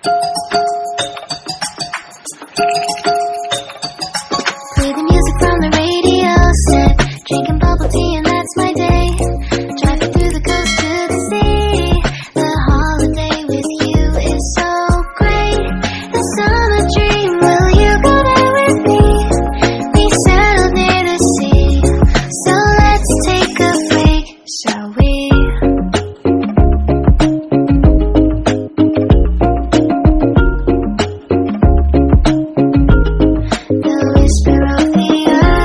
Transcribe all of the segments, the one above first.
Play the music from the radio set, drinking bubble tea and that's my day. Driving through the coast to the sea. The holiday with you is so great. The summer dream, will you go there with me? We settled near the sea, so let's take a break, shall we? The whisper of the earth.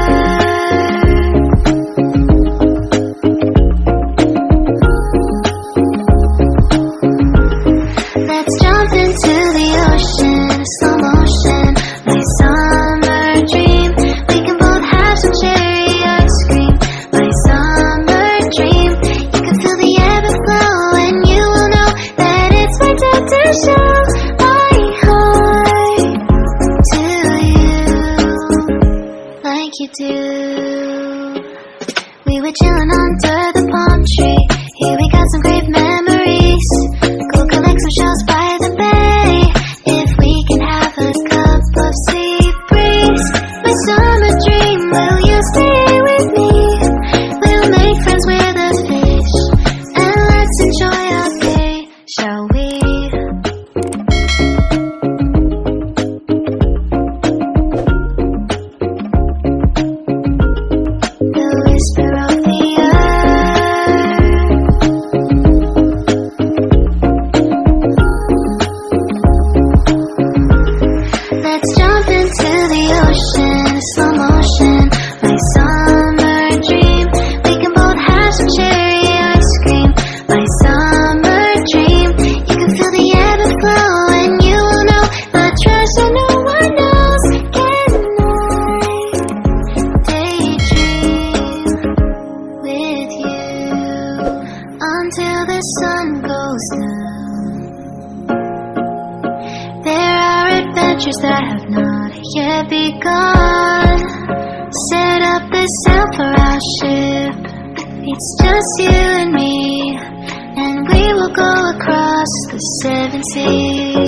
Let's jump into the ocean, slow motion, my summer dream. We can both have some cherry ice cream, my summer dream. You can feel the ebb and flow, and you will know that it's my time to show my heart to you, like you do. We were chilling under the palm tree. Here we got some great memories. Go collect some shells by the bay. If we can have a cup of sea breeze, my summer dream, will you stay with me? We'll make friends with the fish, and let's enjoy our day, shall we? The whisper of the earth. Let's jump into the ocean, slow motion, my summer dream. We can both have some cherry ice cream, my summer dream. You can feel the ebb and flow, and you will know the treasure no one knows. Can I daydream with you until the sun goes down? There are adventures that have not yet begun. Set up the sail for our ship. It's just you and me, and we will go across the 7 seas.